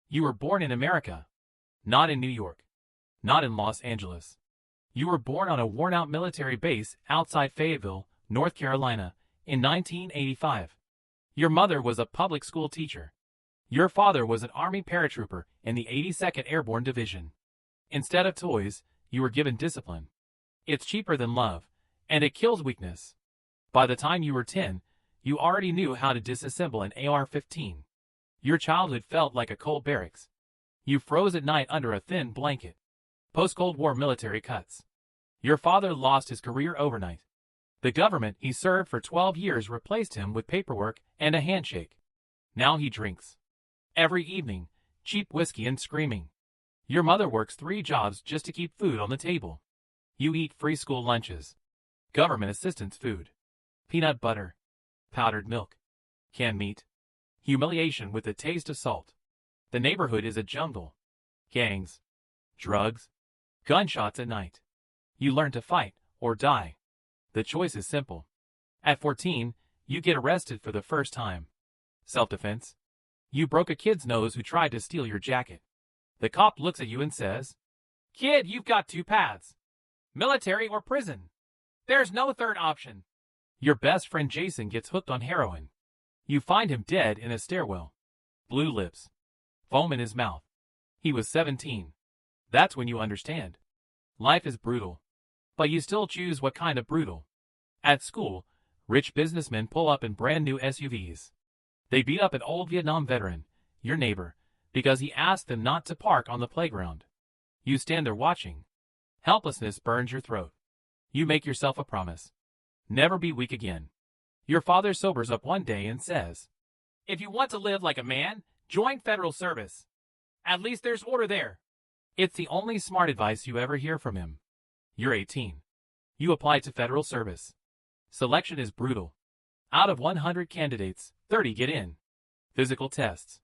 You were born in America, not in New York, not in Los Angeles. You were born on a worn-out military base outside Fayetteville, North Carolina, in 1985. Your mother was a public school teacher. Your father was an Army paratrooper in the 82nd Airborne Division. Instead of toys, you were given discipline. It's cheaper than love, and it kills weakness. By the time you were 10, you already knew how to disassemble an AR-15. Your childhood felt like a cold barracks. You froze at night under a thin blanket. Post-Cold War military cuts. Your father lost his career overnight. The government he served for 12 years replaced him with paperwork and a handshake. Now he drinks. Every evening, cheap whiskey and screaming. Your mother works 3 jobs just to keep food on the table. You eat free school lunches. Government assistance food. Peanut butter. Powdered milk. Canned meat. Humiliation with the taste of salt. The neighborhood is a jungle. Gangs. Drugs. Gunshots at night. You learn to fight or die. The choice is simple. At 14, you get arrested for the first time. Self-defense. You broke a kid's nose who tried to steal your jacket. The cop looks at you and says, "Kid, you've got 2 paths. Military or prison. There's no third option." Your best friend Jason gets hooked on heroin. You find him dead in a stairwell. Blue lips. Foam in his mouth. He was 17. That's when you understand. Life is brutal. But you still choose what kind of brutal. At school, rich businessmen pull up in brand new SUVs. They beat up an old Vietnam veteran, your neighbor, because he asked them not to park on the playground. You stand there watching. Helplessness burns your throat. You make yourself a promise. Never be weak again. Your father sobers up one day and says, "If you want to live like a man, join federal service. At least there's order there." It's the only smart advice you ever hear from him. You're 18. You apply to federal service. Selection is brutal. Out of 100 candidates, 30 get in. Physical tests.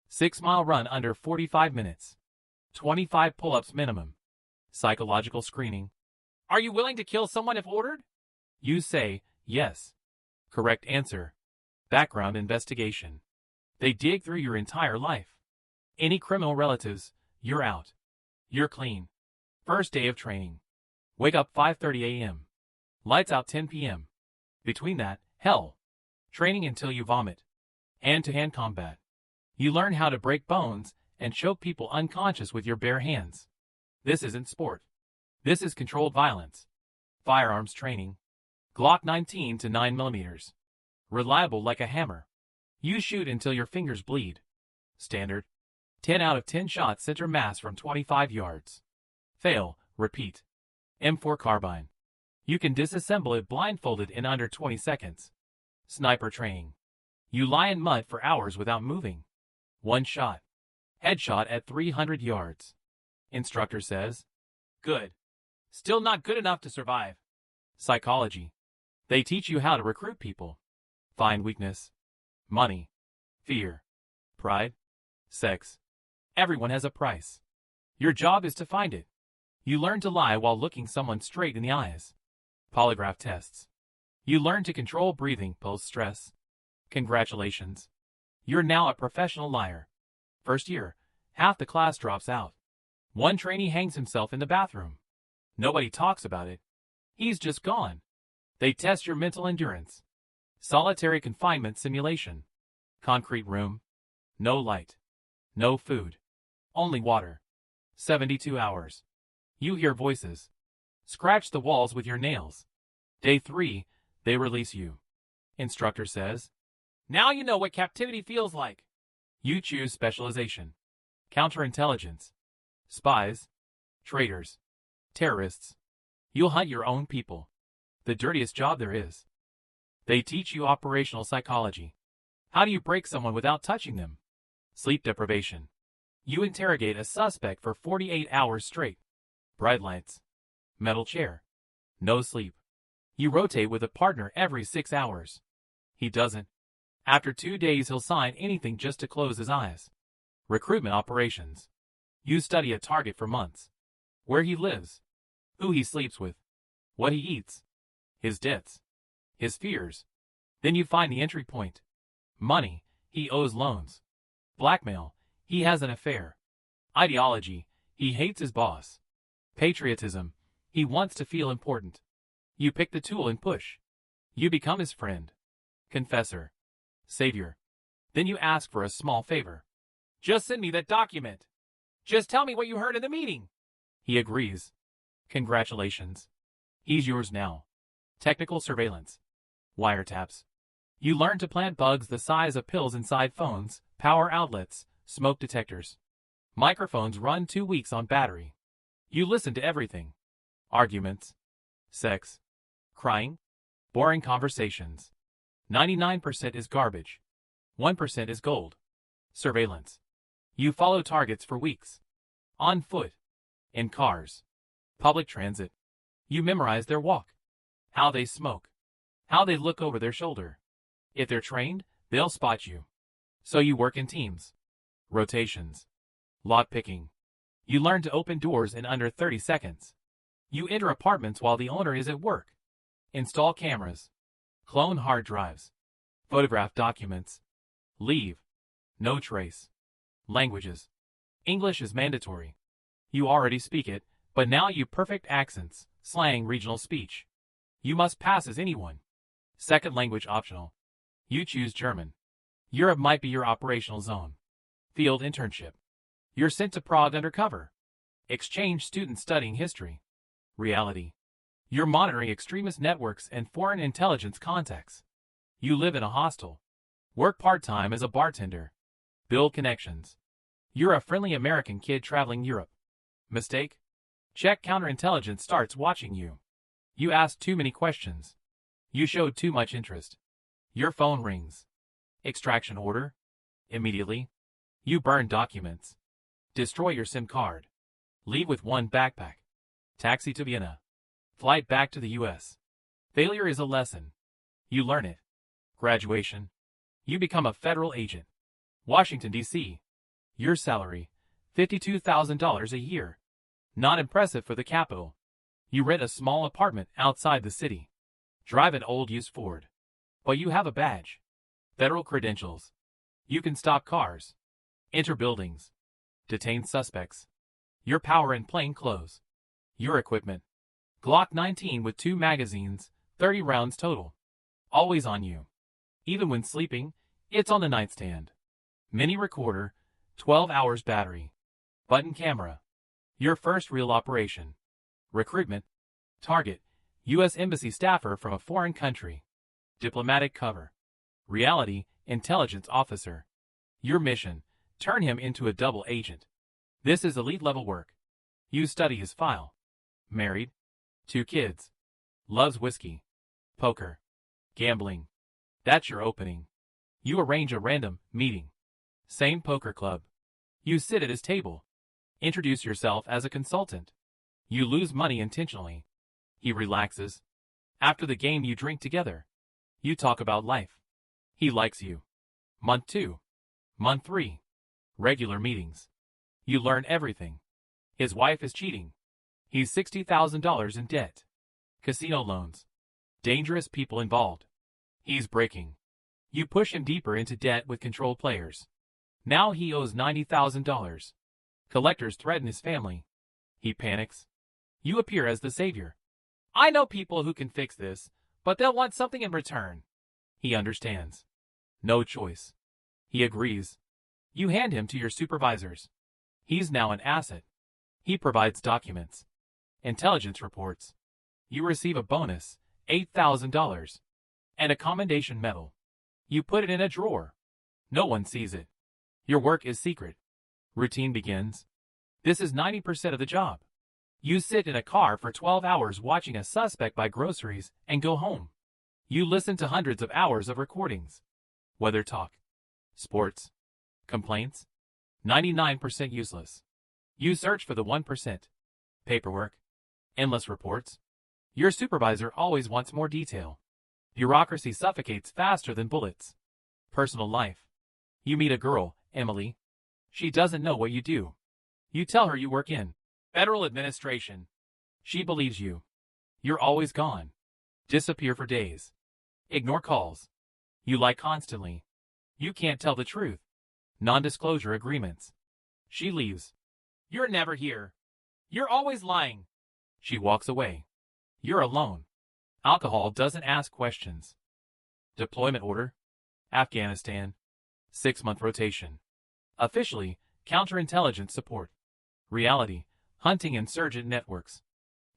6-mile run under 45 minutes. 25 pull-ups minimum. Psychological screening. "Are you willing to kill someone if ordered?" You say, "Yes." Correct answer. Background investigation. They dig through your entire life. Any criminal relatives, you're out. You're clean. First day of training. Wake up 5:30 a.m. Lights out 10 p.m. Between that, hell. Training until you vomit. Hand-to-hand combat. You learn how to break bones and choke people unconscious with your bare hands. This isn't sport. This is controlled violence. Firearms training. Glock 19 to 9mm. Reliable like a hammer. You shoot until your fingers bleed. Standard. 10 out of 10 shots center mass from 25 yards. Fail, repeat. M4 carbine. You can disassemble it blindfolded in under 20 seconds. Sniper training. You lie in mud for hours without moving. One shot. Headshot at 300 yards. Instructor says, "Good. Still not good enough to survive." Psychology. They teach you how to recruit people. Find weakness. Money. Fear. Pride. Sex. Everyone has a price. Your job is to find it. You learn to lie while looking someone straight in the eyes. Polygraph tests. You learn to control breathing post-stress. Congratulations. You're now a professional liar. First year, half the class drops out. One trainee hangs himself in the bathroom. Nobody talks about it. He's just gone. They test your mental endurance. Solitary confinement simulation. Concrete room. No light. No food. Only water. 72 hours. You hear voices. Scratch the walls with your nails. Day 3, they release you. Instructor says, "Now you know what captivity feels like." You choose specialization. Counterintelligence. Spies. Traitors. Terrorists. You'll hunt your own people. The dirtiest job there is. They teach you operational psychology. How do you break someone without touching them? Sleep deprivation. You interrogate a suspect for 48 hours straight. Bright lights. Metal chair. No sleep. You rotate with a partner every 6 hours. He doesn't. After 2 days he'll sign anything just to close his eyes. Recruitment operations. You study a target for months. Where he lives. Who he sleeps with. What he eats. His debts. His fears. Then you find the entry point. Money. He owes loans. Blackmail. He has an affair. Ideology, he hates his boss. Patriotism, he wants to feel important. You pick the tool and push. You become his friend. Confessor. Savior. Then you ask for a small favor. Just send me that document. Just tell me what you heard in the meeting. He agrees. Congratulations. He's yours now. Technical surveillance. Wiretaps. You learn to plant bugs the size of pills inside phones, power outlets, smoke detectors. Microphones run 2 weeks on battery. You listen to everything. Arguments. Sex. Crying. Boring conversations. 99% is garbage. 1% is gold. Surveillance. You follow targets for weeks. On foot. In cars. Public transit. You memorize their walk. How they smoke. How they look over their shoulder. If they're trained, they'll spot you. So you work in teams. Rotations. Lock picking. You learn to open doors in under 30 seconds. You enter apartments while the owner is at work. Install cameras. Clone hard drives. Photograph documents. Leave. No trace. Languages. English is mandatory. You already speak it, but now you perfect accents, slang, regional speech. You must pass as anyone. Second language optional. You choose German. Europe might be your operational zone. Field internship. You're sent to Prague undercover. Exchange student studying history. Reality. You're monitoring extremist networks and foreign intelligence contacts. You live in a hostel. Work part-time as a bartender. Build connections. You're a friendly American kid traveling Europe. Mistake? Czech counterintelligence starts watching you. You asked too many questions. You showed too much interest. Your phone rings. Extraction order? Immediately. You burn documents. Destroy your SIM card. Leave with one backpack. Taxi to Vienna. Flight back to the US. Failure is a lesson. You learn it. Graduation. You become a federal agent. Washington, D.C. Your salary, $52,000 a year. Not impressive for the capital. You rent a small apartment outside the city. Drive an old used Ford. But you have a badge. Federal credentials. You can stop cars. Enter buildings. Detain suspects. Your power in plain clothes. Your equipment. Glock 19 with 2 magazines, 30 rounds total. Always on you. Even when sleeping, it's on the nightstand. Mini recorder, 12 hours battery. Button camera. Your first real operation. Recruitment. Target. U.S. Embassy staffer from a foreign country. Diplomatic cover. Reality. Intelligence officer. Your mission. Turn him into a double agent. This is elite level work. You study his file. Married. 2 kids. Loves whiskey. Poker. Gambling. That's your opening. You arrange a random meeting. Same poker club. You sit at his table. Introduce yourself as a consultant. You lose money intentionally. He relaxes. After the game you drink together. You talk about life. He likes you. Month 2. Month 3. Regular meetings. You learn everything. His wife is cheating. He's $60,000 in debt. Casino loans. Dangerous people involved. He's breaking. You push him deeper into debt with controlled players. Now he owes $90,000. Collectors threaten his family. He panics. You appear as the savior. I know people who can fix this, but they'll want something in return. He understands. No choice. He agrees. You hand him to your supervisors. He's now an asset. He provides documents. Intelligence reports. You receive a bonus, $8,000. And a commendation medal. You put it in a drawer. No one sees it. Your work is secret. Routine begins. This is 90% of the job. You sit in a car for 12 hours watching a suspect buy groceries and go home. You listen to hundreds of hours of recordings. Weather talk. Sports. Complaints. 99% useless. You search for the 1%. Paperwork. Endless reports. Your supervisor always wants more detail. Bureaucracy suffocates faster than bullets. Personal life. You meet a girl, Emily. She doesn't know what you do. You tell her you work in federal administration. She believes you. You're always gone. Disappear for days. Ignore calls. You lie constantly. You can't tell the truth. Non-disclosure agreements. She leaves. You're never here. You're always lying. She walks away. You're alone. Alcohol doesn't ask questions. Deployment order. Afghanistan. 6-month rotation. Officially, counterintelligence support. Reality, hunting insurgent networks.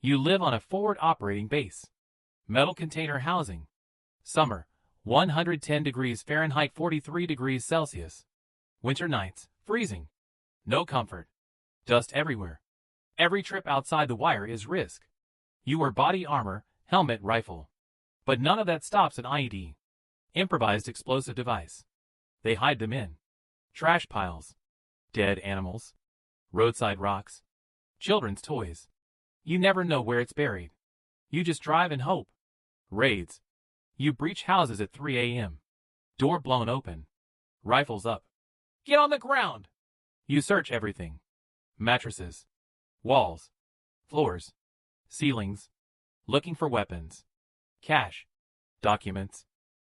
You live on a forward operating base. Metal container housing. Summer, 110 degrees Fahrenheit, 43 degrees Celsius. Winter nights, freezing. No comfort. Dust everywhere. Every trip outside the wire is risk. You wear body armor, helmet, rifle. But none of that stops an IED. Improvised explosive device. They hide them in trash piles, dead animals, roadside rocks, children's toys. You never know where it's buried. You just drive and hope. Raids. You breach houses at 3 a.m. Door blown open. Rifles up. Get on the ground! You search everything. Mattresses. Walls. Floors. Ceilings. Looking for weapons. Cash. Documents.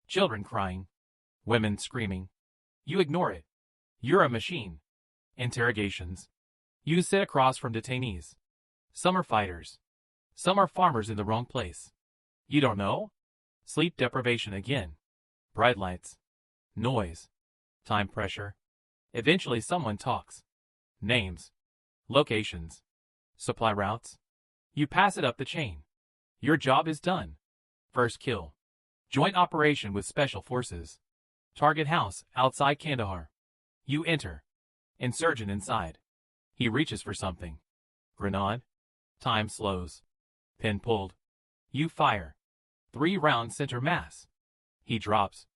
Children crying. Women screaming. You ignore it. You're a machine. Interrogations. You sit across from detainees. Some are fighters. Some are farmers in the wrong place. You don't know? Sleep deprivation again. Bright lights. Noise. Time pressure. Eventually someone talks. Names. Locations. Supply routes. You pass it up the chain. Your job is done. First kill. Joint operation with special forces. Target house outside Kandahar. You enter. Insurgent inside. He reaches for something. Grenade. Time slows. Pin pulled. You fire. 3 rounds center mass. He drops.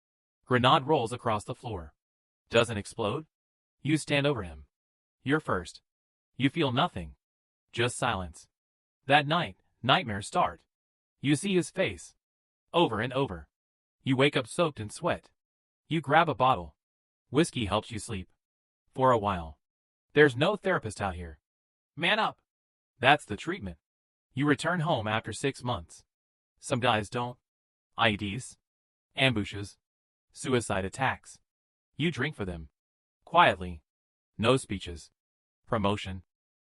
Grenade rolls across the floor. Doesn't explode. You stand over him. You're first. You feel nothing. Just silence. That night, nightmares start. You see his face. Over and over. You wake up soaked in sweat. You grab a bottle. Whiskey helps you sleep. For a while. There's no therapist out here. Man up. That's the treatment. You return home after 6 months. Some guys don't. IEDs. Ambushes. Suicide attacks. You drink for them. Quietly. No speeches. Promotion.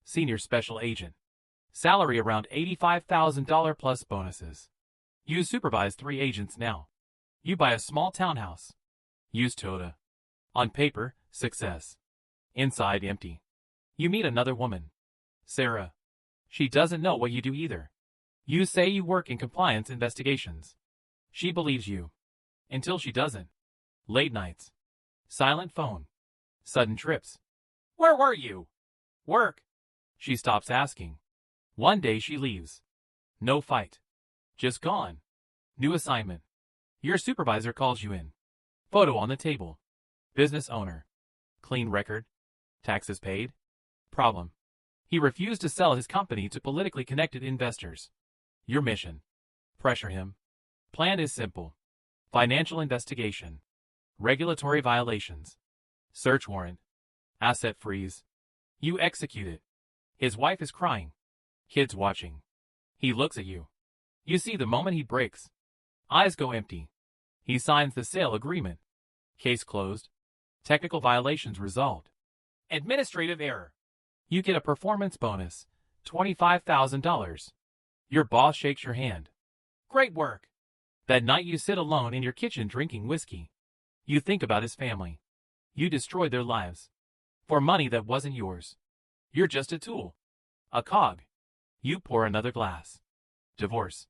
Senior special agent. Salary around $85,000 plus bonuses. You supervise 3 agents now. You buy a small townhouse. Use Toyota. On paper, success. Inside empty. You meet another woman. Sarah. She doesn't know what you do either. You say you work in compliance investigations. She believes you. Until she doesn't. Late nights. Silent phone. Sudden trips. Where were you? Work. She stops asking. One day she leaves. No fight. Just gone. New assignment. Your supervisor calls you in. Photo on the table. Business owner. Clean record. Taxes paid. Problem. He refused to sell his company to politically connected investors. Your mission. Pressure him. Plan is simple. Financial investigation. Regulatory violations. Search warrant. Asset freeze. You execute it. His wife is crying. Kids watching. He looks at you. You see the moment he breaks. Eyes go empty. He signs the sale agreement. Case closed. Technical violations resolved. Administrative error. You get a performance bonus. $25,000. Your boss shakes your hand. Great work. That night you sit alone in your kitchen drinking whiskey. You think about his family. You destroyed their lives. For money that wasn't yours. You're just a tool. A cog. You pour another glass. Divorce.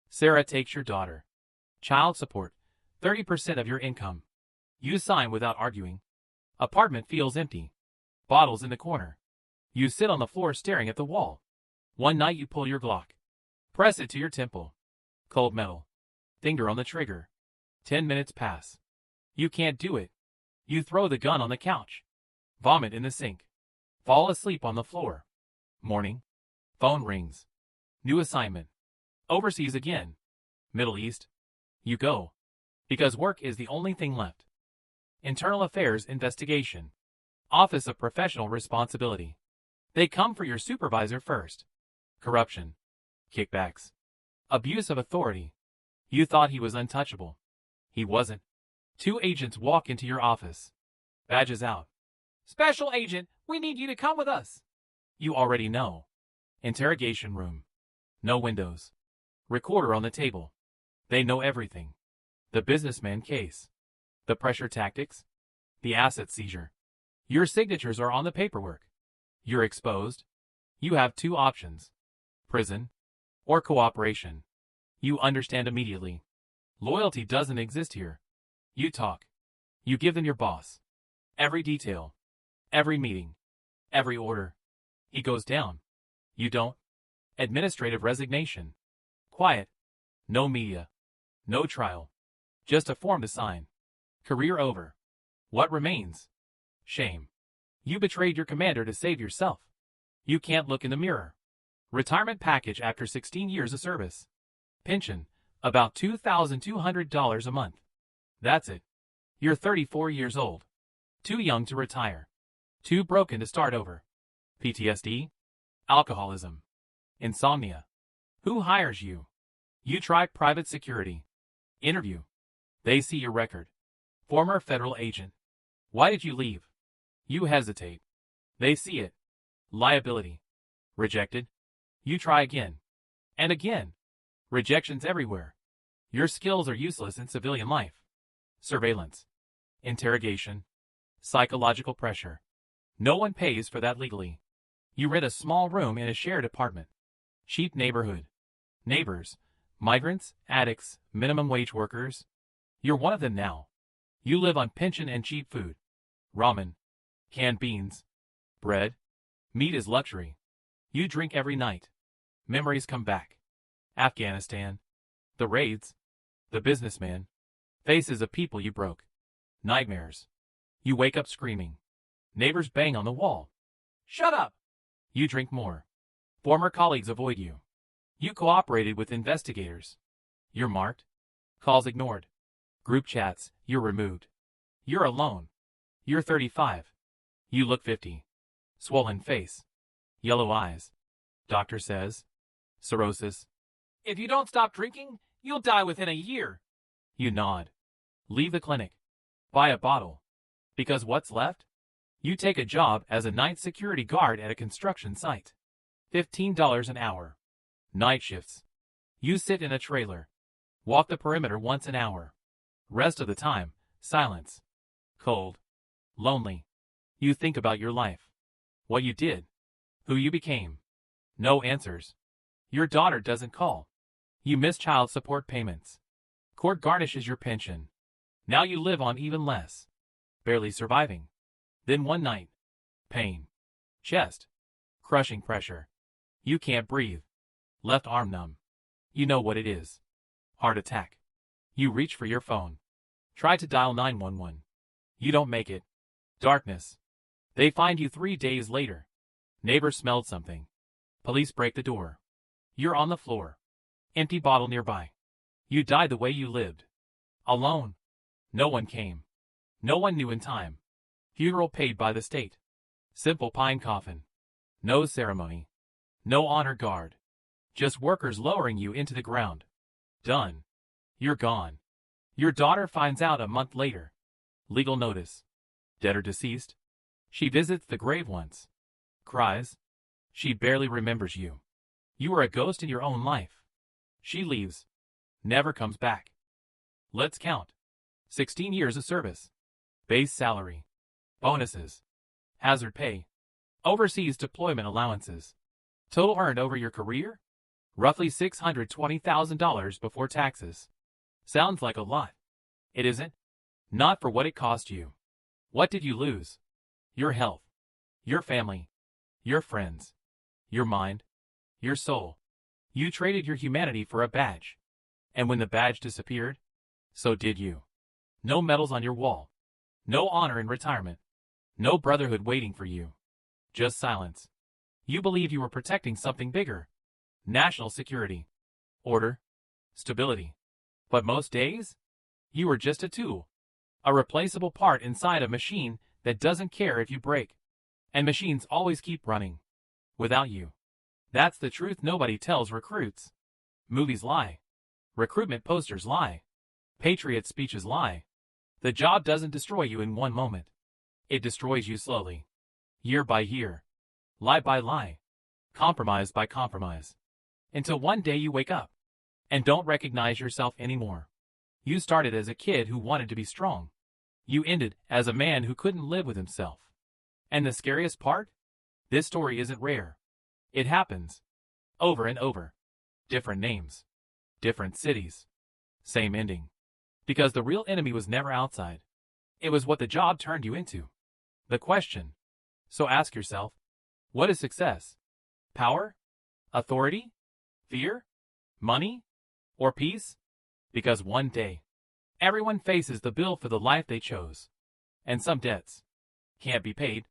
Sarah takes your daughter. Child support. 30% of your income. You sign without arguing. Apartment feels empty. Bottles in the corner. You sit on the floor staring at the wall. One night you pull your Glock. Press it to your temple. Cold metal. Finger on the trigger. 10 minutes pass. You can't do it. You throw the gun on the couch. Vomit in the sink. Fall asleep on the floor. Morning. Phone rings. New assignment. Overseas again. Middle East. You go. Because work is the only thing left. Internal Affairs Investigation. Office of Professional Responsibility. They come for your supervisor first. Corruption. Kickbacks. Abuse of authority. You thought he was untouchable. He wasn't. 2 agents walk into your office. Badges out. Special agent, we need you to come with us. You already know. Interrogation room. No windows. Recorder on the table. They know everything. The businessman case. The pressure tactics. The asset seizure. Your signatures are on the paperwork. You're exposed. You have two options. Prison or cooperation. You understand immediately. Loyalty doesn't exist here. You talk. You give them your boss. Every detail. Every meeting. Every order. He goes down. You don't. Administrative resignation. Quiet. No media. No trial. Just a form to sign. Career over. What remains? Shame. You betrayed your commander to save yourself. You can't look in the mirror. Retirement package after 16 years of service. Pension, about $2,200 a month. That's it. You're 34 years old. Too young to retire. Too broken to start over. PTSD? Alcoholism. Insomnia. Who hires you? You try private security. Interview. They see your record. Former federal agent. Why did you leave? You hesitate. They see it. Liability. Rejected. You try again. And again. Rejections everywhere. Your skills are useless in civilian life. Surveillance. Interrogation. Psychological pressure. No one pays for that legally. You rent a small room in a shared apartment. Cheap neighborhood. Neighbors. Migrants, addicts, minimum wage workers. You're one of them now. You live on pension and cheap food. Ramen. Canned beans. Bread. Meat is luxury. You drink every night. Memories come back. Afghanistan. The raids. The businessman. Faces of people you broke. Nightmares. You wake up screaming. Neighbors bang on the wall. Shut up! You drink more. Former colleagues avoid you. You cooperated with investigators. You're marked. Calls ignored. Group chats, you're removed. You're alone. You're 35. You look 50. Swollen face. Yellow eyes. Doctor says. Cirrhosis. If you don't stop drinking, you'll die within a year. You nod. Leave the clinic. Buy a bottle. Because what's left? You take a job as a night security guard at a construction site. $15 an hour. Night shifts. You sit in a trailer. Walk the perimeter once an hour. Rest of the time, silence. Cold. Lonely. You think about your life. What you did. Who you became. No answers. Your daughter doesn't call. You miss child support payments. Court garnishes your pension. Now you live on even less. Barely surviving. Then one night. Pain. Chest. Crushing pressure. You can't breathe. Left arm numb. You know what it is. Heart attack. You reach for your phone. Try to dial 911. You don't make it. Darkness. They find you 3 days later. Neighbor smelled something. Police break the door. You're on the floor. Empty bottle nearby. You died the way you lived. Alone. No one came. No one knew in time. Funeral paid by the state. Simple pine coffin. No ceremony. No honor guard. Just workers lowering you into the ground. Done. You're gone. Your daughter finds out a month later. Legal notice. Dead or deceased? She visits the grave once. Cries. She barely remembers you. You are a ghost in your own life. She leaves. Never comes back. Let's count. 16 years of service. Base salary. Bonuses. Hazard pay. Overseas deployment allowances. Total earned over your career? Roughly $620,000 before taxes. Sounds like a lot. It isn't. Not for what it cost you. What did you lose? Your health. Your family. Your friends. Your mind. Your soul. You traded your humanity for a badge. And when the badge disappeared, so did you. No medals on your wall. No honor in retirement. No brotherhood waiting for you. Just silence. You believed you were protecting something bigger. National security. Order. Stability. But most days, you were just a tool. A replaceable part inside a machine that doesn't care if you break. And machines always keep running. Without you. That's the truth nobody tells recruits. Movies lie. Recruitment posters lie. Patriot speeches lie. The job doesn't destroy you in one moment. It destroys you slowly. Year by year. Lie by lie. Compromise by compromise. Until one day you wake up and don't recognize yourself anymore. You started as a kid who wanted to be strong. You ended as a man who couldn't live with himself. And the scariest part? This story isn't rare. It happens. Over and over. Different names. Different cities. Same ending. Because the real enemy was never outside. It was what the job turned you into. The question. So ask yourself, what is success? Power? Authority? Fear? Money? Or peace? Because one day, everyone faces the bill for the life they chose. And some debts can't be paid.